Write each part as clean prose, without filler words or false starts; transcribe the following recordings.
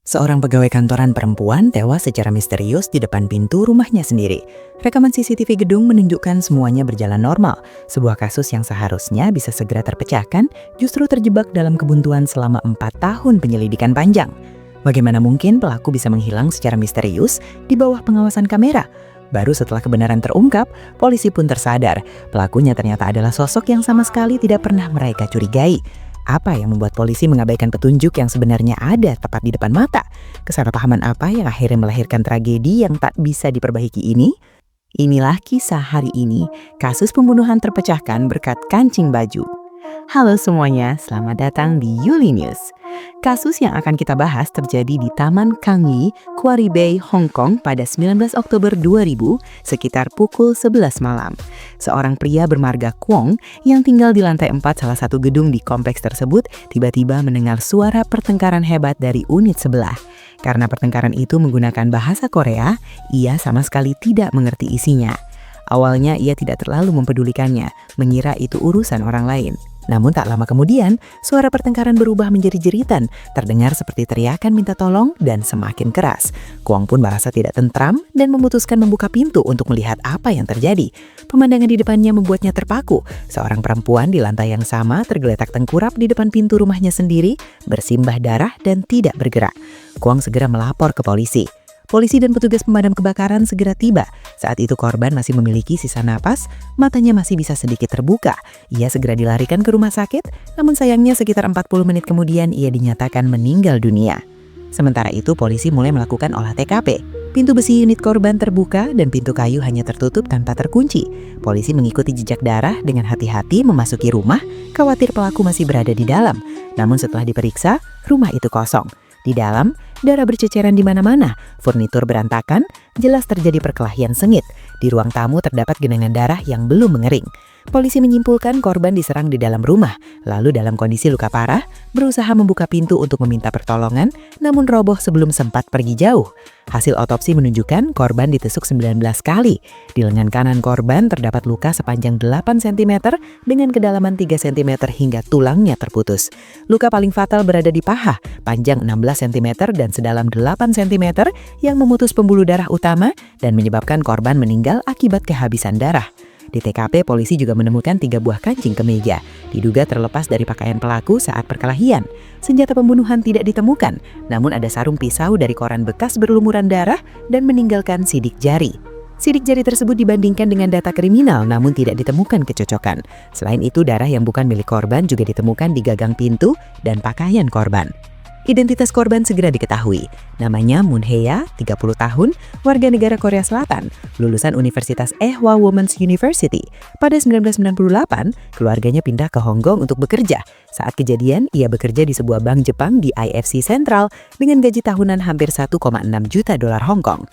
Seorang pegawai kantoran perempuan tewas secara misterius di depan pintu rumahnya sendiri. Rekaman CCTV gedung menunjukkan semuanya berjalan normal. Sebuah kasus yang seharusnya bisa segera terpecahkan justru terjebak dalam kebuntuan selama 4 tahun penyelidikan panjang. Bagaimana mungkin pelaku bisa menghilang secara misterius di bawah pengawasan kamera? Baru setelah kebenaran terungkap, polisi pun tersadar pelakunya ternyata adalah sosok yang sama sekali tidak pernah mereka curigai. Apa yang membuat polisi mengabaikan petunjuk yang sebenarnya ada tepat di depan mata? Kesalahpahaman apa yang akhirnya melahirkan tragedi yang tak bisa diperbaiki ini? Inilah kisah hari ini, kasus pembunuhan terpecahkan berkat kancing baju. Halo semuanya, selamat datang di Yuli News. Kasus yang akan kita bahas terjadi di Taman Kangyi, Quarry Bay, Hong Kong pada 19 Oktober 2000 sekitar pukul 11 malam. Seorang pria bermarga Kwong yang tinggal di lantai 4 salah satu gedung di kompleks tersebut tiba-tiba mendengar suara pertengkaran hebat dari unit sebelah. Karena pertengkaran itu menggunakan bahasa Korea, ia sama sekali tidak mengerti isinya. Awalnya ia tidak terlalu mempedulikannya, mengira itu urusan orang lain. Namun tak lama kemudian, suara pertengkaran berubah menjadi jeritan, terdengar seperti teriakan minta tolong dan semakin keras. Kwong pun merasa tidak tentram dan memutuskan membuka pintu untuk melihat apa yang terjadi. Pemandangan di depannya membuatnya terpaku. Seorang perempuan di lantai yang sama tergeletak tengkurap di depan pintu rumahnya sendiri, bersimbah darah dan tidak bergerak. Kwong segera melapor ke polisi. Polisi dan petugas pemadam kebakaran segera tiba. Saat itu korban masih memiliki sisa napas, matanya masih bisa sedikit terbuka. Ia segera dilarikan ke rumah sakit, namun sayangnya sekitar 40 menit kemudian ia dinyatakan meninggal dunia. Sementara itu polisi mulai melakukan olah TKP. Pintu besi unit korban terbuka dan pintu kayu hanya tertutup tanpa terkunci. Polisi mengikuti jejak darah dengan hati-hati memasuki rumah, khawatir pelaku masih berada di dalam. Namun setelah diperiksa, rumah itu kosong. Di dalam, darah berceceran di mana-mana, furnitur berantakan, jelas terjadi perkelahian sengit. Di ruang tamu terdapat genangan darah yang belum mengering. Polisi menyimpulkan korban diserang di dalam rumah, lalu dalam kondisi luka parah, berusaha membuka pintu untuk meminta pertolongan, namun roboh sebelum sempat pergi jauh. Hasil otopsi menunjukkan korban ditusuk 19 kali. Di lengan kanan korban terdapat luka sepanjang 8 cm dengan kedalaman 3 cm hingga tulangnya terputus. Luka paling fatal berada di paha, panjang 16 cm dan sedalam 8 cm yang memutus pembuluh darah utama dan menyebabkan korban meninggal akibat kehabisan darah. Di TKP, polisi juga menemukan 3 buah kancing kemeja, diduga terlepas dari pakaian pelaku saat perkelahian. Senjata pembunuhan tidak ditemukan, namun ada sarung pisau dari koran bekas berlumuran darah dan meninggalkan sidik jari. Sidik jari tersebut dibandingkan dengan data kriminal namun tidak ditemukan kecocokan. Selain itu, darah yang bukan milik korban juga ditemukan di gagang pintu dan pakaian korban. Identitas korban segera diketahui. Namanya Moon Hye-ya, 30 tahun, warga negara Korea Selatan, lulusan Universitas Ehwa Women's University. Pada 1998, keluarganya pindah ke Hong Kong untuk bekerja. Saat kejadian, ia bekerja di sebuah bank Jepang di IFC Central dengan gaji tahunan hampir 1,6 juta dolar Hong Kong.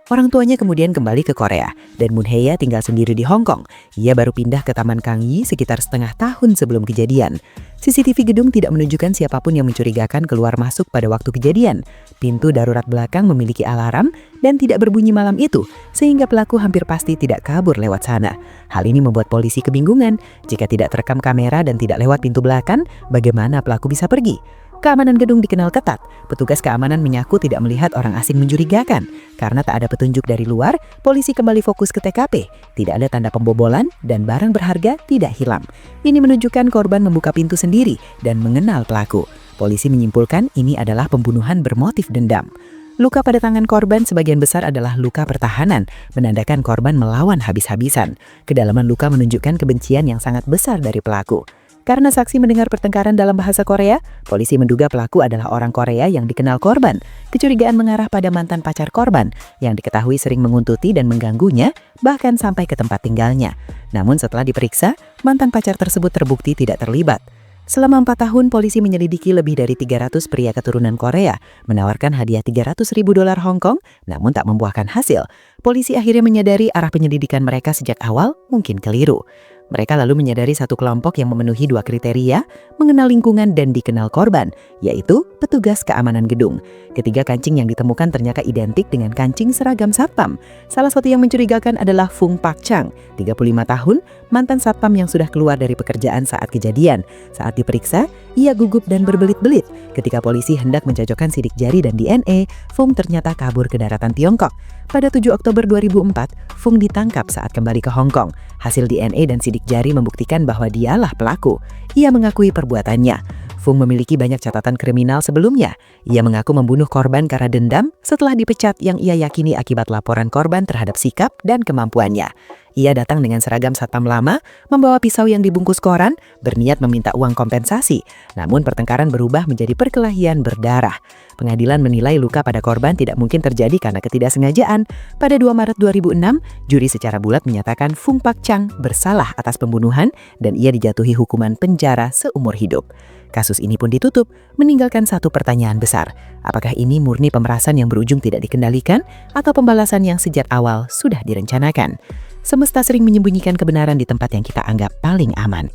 Orang tuanya kemudian kembali ke Korea, dan Moon Hye-ya tinggal sendiri di Hong Kong. Ia baru pindah ke Taman Kangyi sekitar setengah tahun sebelum kejadian. CCTV gedung tidak menunjukkan siapapun yang mencurigakan keluar masuk pada waktu kejadian. Pintu darurat belakang memiliki alarm dan tidak berbunyi malam itu, sehingga pelaku hampir pasti tidak kabur lewat sana. Hal ini membuat polisi kebingungan. Jika tidak terekam kamera dan tidak lewat pintu belakang, bagaimana pelaku bisa pergi? Keamanan gedung dikenal ketat. Petugas keamanan mengaku tidak melihat orang asing mencurigakan. Karena tak ada petunjuk dari luar, polisi kembali fokus ke TKP. Tidak ada tanda pembobolan dan barang berharga tidak hilang. Ini menunjukkan korban membuka pintu sendiri dan mengenal pelaku. Polisi menyimpulkan ini adalah pembunuhan bermotif dendam. Luka pada tangan korban sebagian besar adalah luka pertahanan, menandakan korban melawan habis-habisan. Kedalaman luka menunjukkan kebencian yang sangat besar dari pelaku. Karena saksi mendengar pertengkaran dalam bahasa Korea, polisi menduga pelaku adalah orang Korea yang dikenal korban. Kecurigaan mengarah pada mantan pacar korban, yang diketahui sering menguntuti dan mengganggunya, bahkan sampai ke tempat tinggalnya. Namun setelah diperiksa, mantan pacar tersebut terbukti tidak terlibat. Selama 4 tahun, polisi menyelidiki lebih dari 300 pria keturunan Korea, menawarkan hadiah 300.000 dolar Hong Kong, namun tak membuahkan hasil. Polisi akhirnya menyadari arah penyelidikan mereka sejak awal mungkin keliru. Mereka lalu menyadari satu kelompok yang memenuhi dua kriteria, mengenal lingkungan dan dikenal korban, yaitu petugas keamanan gedung. Ketiga kancing yang ditemukan ternyata identik dengan kancing seragam satpam. Salah satu yang mencurigakan adalah Fung Pak Chang, 35 tahun, mantan satpam yang sudah keluar dari pekerjaan saat kejadian. Saat diperiksa, ia gugup dan berbelit-belit. Ketika polisi hendak mencocokkan sidik jari dan DNA, Fung ternyata kabur ke daratan Tiongkok. Pada 7 Oktober 2004, Fung ditangkap saat kembali ke Hong Kong. Hasil DNA dan sidik jari membuktikan bahwa dialah pelaku. Ia mengakui perbuatannya. Fung memiliki banyak catatan kriminal sebelumnya. Ia mengaku membunuh korban karena dendam setelah dipecat yang ia yakini akibat laporan korban terhadap sikap dan kemampuannya. Ia datang dengan seragam satpam lama, membawa pisau yang dibungkus koran, berniat meminta uang kompensasi. Namun pertengkaran berubah menjadi perkelahian berdarah. Pengadilan menilai luka pada korban tidak mungkin terjadi karena ketidaksengajaan. Pada 2 Maret 2006, juri secara bulat menyatakan Fung Pak Chang bersalah atas pembunuhan dan ia dijatuhi hukuman penjara seumur hidup. Kasus ini pun ditutup, meninggalkan satu pertanyaan besar. Apakah ini murni pemerasan yang berujung tidak dikendalikan atau pembalasan yang sejak awal sudah direncanakan? Semesta sering menyembunyikan kebenaran di tempat yang kita anggap paling aman.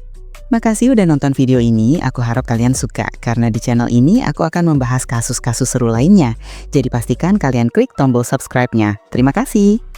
Makasih udah nonton video ini, aku harap kalian suka. Karena di channel ini aku akan membahas kasus-kasus seru lainnya. Jadi pastikan kalian klik tombol subscribe-nya. Terima kasih.